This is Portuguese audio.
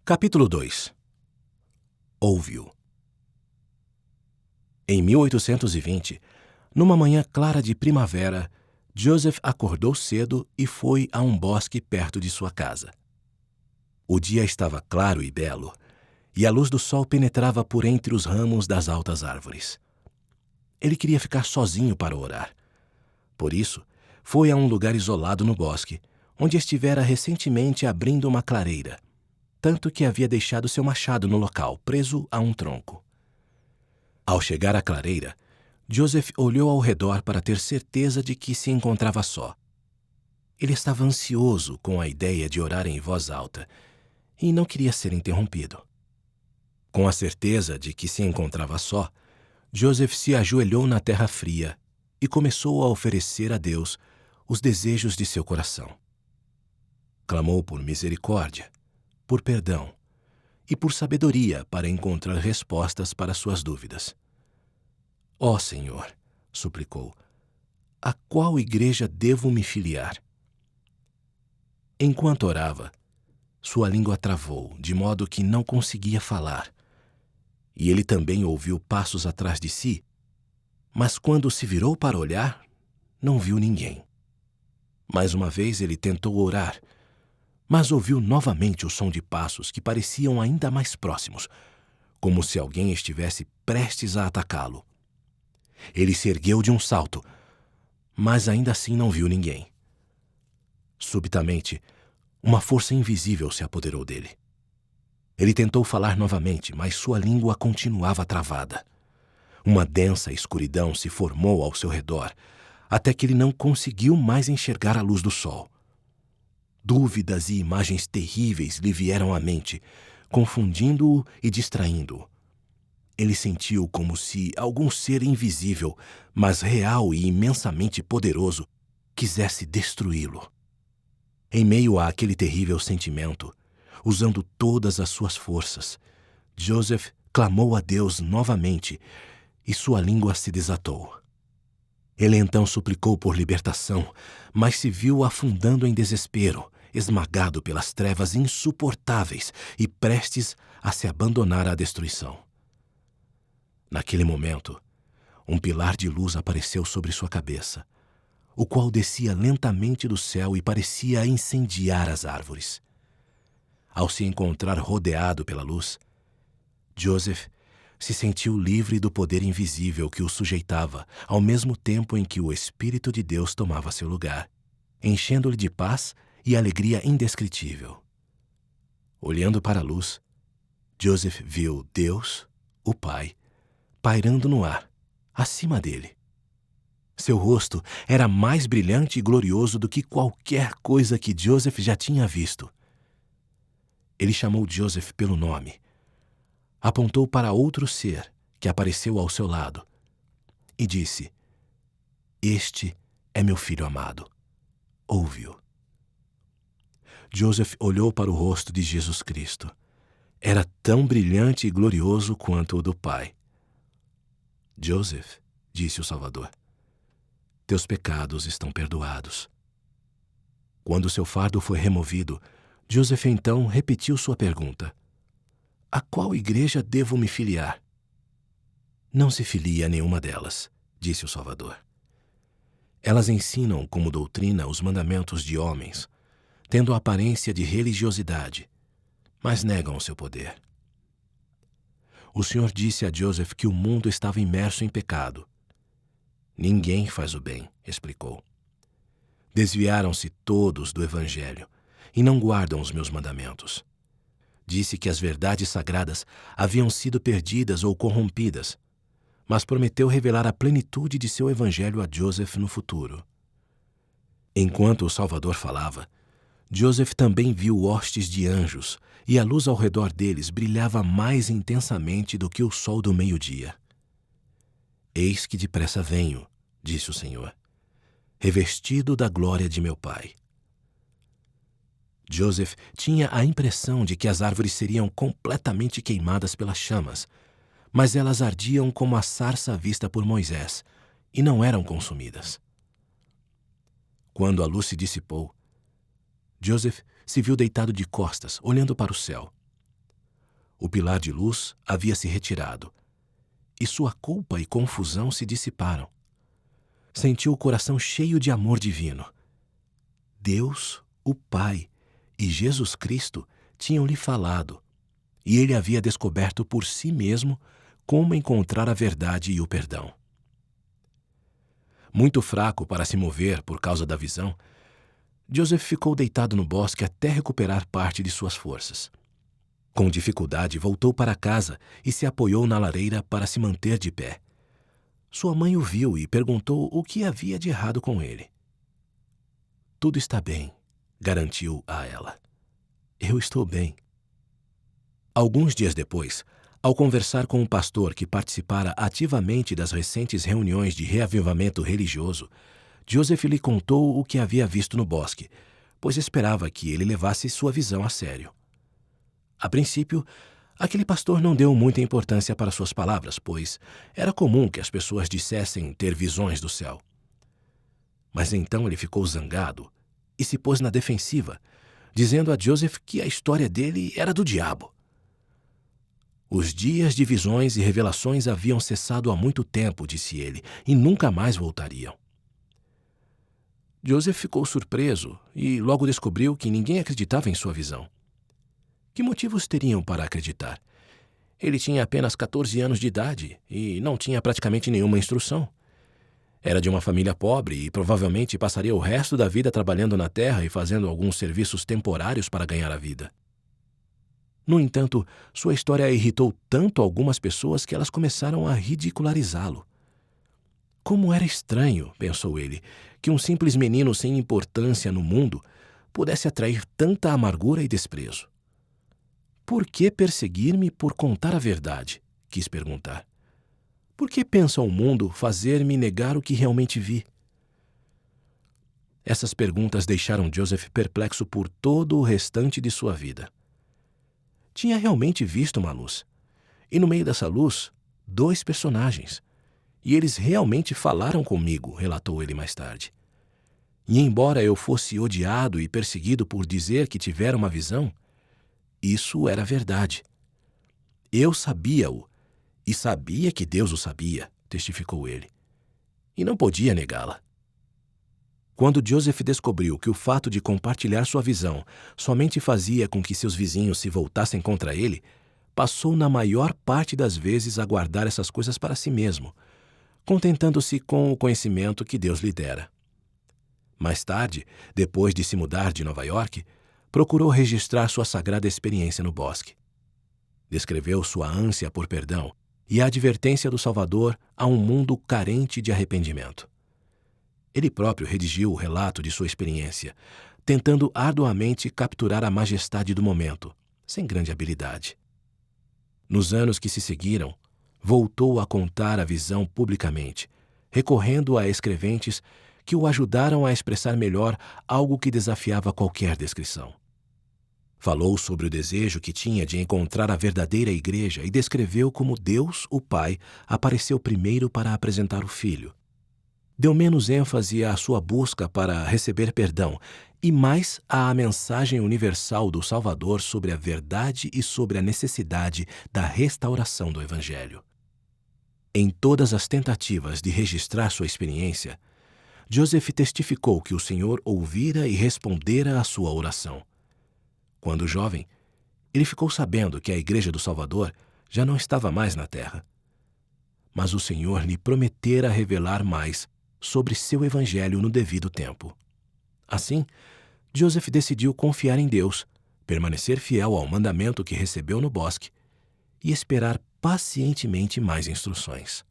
Capítulo 2. Ouve-o. Em 1820, numa manhã clara de primavera, Joseph acordou cedo e foi a um bosque perto de sua casa. O dia estava claro e belo, e a luz do sol penetrava por entre os ramos das altas árvores. Ele queria ficar sozinho para orar. Por isso, foi a um lugar isolado no bosque, onde estivera recentemente abrindo uma clareira, tanto que havia deixado seu machado no local, preso a um tronco. Ao chegar à clareira, Joseph olhou ao redor para ter certeza de que se encontrava só. Ele estava ansioso com a ideia de orar em voz alta e não queria ser interrompido. Com a certeza de que se encontrava só, Joseph se ajoelhou na terra fria e começou a oferecer a Deus os desejos de seu coração. Clamou por misericórdia, por perdão e por sabedoria para encontrar respostas para suas dúvidas. Ó Senhor, suplicou, a qual igreja devo me filiar? Enquanto orava, sua língua travou, de modo que não conseguia falar. E ele também ouviu passos atrás de si, mas quando se virou para olhar, não viu ninguém. Mais uma vez ele tentou orar, mas ouviu novamente o som de passos que pareciam ainda mais próximos, como se alguém estivesse prestes a atacá-lo. Ele se ergueu de um salto, mas ainda assim não viu ninguém. Subitamente, uma força invisível se apoderou dele. Ele tentou falar novamente, mas sua língua continuava travada. Uma densa escuridão se formou ao seu redor, até que ele não conseguiu mais enxergar a luz do sol. Dúvidas e imagens terríveis lhe vieram à mente, confundindo-o e distraindo-o. Ele sentiu como se algum ser invisível, mas real e imensamente poderoso, quisesse destruí-lo. Em meio àquele terrível sentimento, usando todas as suas forças, Joseph clamou a Deus novamente e sua língua se desatou. Ele então suplicou por libertação, mas se viu afundando em desespero, esmagado pelas trevas insuportáveis e prestes a se abandonar à destruição. Naquele momento, um pilar de luz apareceu sobre sua cabeça, o qual descia lentamente do céu e parecia incendiar as árvores. Ao se encontrar rodeado pela luz, Joseph se sentiu livre do poder invisível que o sujeitava, ao mesmo tempo em que o Espírito de Deus tomava seu lugar, enchendo-lhe de paz e alegria indescritível. Olhando para a luz, Joseph viu Deus, o Pai, pairando no ar, acima dele. Seu rosto era mais brilhante e glorioso do que qualquer coisa que Joseph já tinha visto. Ele chamou Joseph pelo nome, apontou para outro ser que apareceu ao seu lado e disse: Este é meu filho amado. Ouve-o. Joseph olhou para o rosto de Jesus Cristo. Era tão brilhante e glorioso quanto o do Pai. Joseph, disse o Salvador, teus pecados estão perdoados. Quando seu fardo foi removido, Joseph então repetiu sua pergunta: a qual igreja devo me filiar? Não se filie a nenhuma delas, disse o Salvador. Elas ensinam como doutrina os mandamentos de homens, tendo a aparência de religiosidade, mas negam o seu poder. O Senhor disse a Joseph que o mundo estava imerso em pecado. Ninguém faz o bem, explicou. Desviaram-se todos do Evangelho e não guardam os meus mandamentos. Disse que as verdades sagradas haviam sido perdidas ou corrompidas, mas prometeu revelar a plenitude de seu Evangelho a Joseph no futuro. Enquanto o Salvador falava, Joseph também viu hostes de anjos, e a luz ao redor deles brilhava mais intensamente do que o sol do meio-dia. Eis que depressa venho, disse o Senhor, revestido da glória de meu Pai. Joseph tinha a impressão de que as árvores seriam completamente queimadas pelas chamas, mas elas ardiam como a sarça vista por Moisés, e não eram consumidas. Quando a luz se dissipou, Joseph se viu deitado de costas, olhando para o céu. O pilar de luz havia se retirado, e sua culpa e confusão se dissiparam. Sentiu o coração cheio de amor divino. Deus, o Pai e Jesus Cristo tinham-lhe falado, e ele havia descoberto por si mesmo como encontrar a verdade e o perdão. Muito fraco para se mover por causa da visão, Joseph ficou deitado no bosque até recuperar parte de suas forças. Com dificuldade, voltou para casa e se apoiou na lareira para se manter de pé. Sua mãe o viu e perguntou o que havia de errado com ele. "Tudo está bem", garantiu a ela. "Eu estou bem." Alguns dias depois, ao conversar com um pastor que participara ativamente das recentes reuniões de reavivamento religioso, Joseph lhe contou o que havia visto no bosque, pois esperava que ele levasse sua visão a sério. A princípio, aquele pastor não deu muita importância para suas palavras, pois era comum que as pessoas dissessem ter visões do céu. Mas então ele ficou zangado e se pôs na defensiva, dizendo a Joseph que a história dele era do diabo. Os dias de visões e revelações haviam cessado há muito tempo, disse ele, e nunca mais voltariam. Joseph ficou surpreso e logo descobriu que ninguém acreditava em sua visão. Que motivos teriam para acreditar? Ele tinha apenas 14 anos de idade e não tinha praticamente nenhuma instrução. Era de uma família pobre e provavelmente passaria o resto da vida trabalhando na terra e fazendo alguns serviços temporários para ganhar a vida. No entanto, sua história irritou tanto algumas pessoas que elas começaram a ridicularizá-lo. Como era estranho, pensou ele, que um simples menino sem importância no mundo pudesse atrair tanta amargura e desprezo. "Por que perseguir-me por contar a verdade?" quis perguntar. "Por que pensa o mundo fazer-me negar o que realmente vi?" Essas perguntas deixaram Joseph perplexo por todo o restante de sua vida. Tinha realmente visto uma luz. E no meio dessa luz, 2 personagens. E eles realmente falaram comigo, relatou ele mais tarde. E embora eu fosse odiado e perseguido por dizer que tivera uma visão, isso era verdade. Eu sabia-o, e sabia que Deus o sabia, testificou ele. E não podia negá-la. Quando Joseph descobriu que o fato de compartilhar sua visão somente fazia com que seus vizinhos se voltassem contra ele, passou na maior parte das vezes a guardar essas coisas para si mesmo, contentando-se com o conhecimento que Deus lhe dera. Mais tarde, depois de se mudar de Nova York, procurou registrar sua sagrada experiência no bosque. Descreveu sua ânsia por perdão e a advertência do Salvador a um mundo carente de arrependimento. Ele próprio redigiu o relato de sua experiência, tentando arduamente capturar a majestade do momento, sem grande habilidade. Nos anos que se seguiram, voltou a contar a visão publicamente, recorrendo a escreventes que o ajudaram a expressar melhor algo que desafiava qualquer descrição. Falou sobre o desejo que tinha de encontrar a verdadeira igreja e descreveu como Deus, o Pai, apareceu primeiro para apresentar o Filho. Deu menos ênfase à sua busca para receber perdão e mais à mensagem universal do Salvador sobre a verdade e sobre a necessidade da restauração do Evangelho. Em todas as tentativas de registrar sua experiência, Joseph testificou que o Senhor ouvira e respondera à sua oração. Quando jovem, ele ficou sabendo que a Igreja do Salvador já não estava mais na terra. Mas o Senhor lhe prometera revelar mais sobre seu evangelho no devido tempo. Assim, Joseph decidiu confiar em Deus, permanecer fiel ao mandamento que recebeu no bosque e esperar pacientemente mais instruções.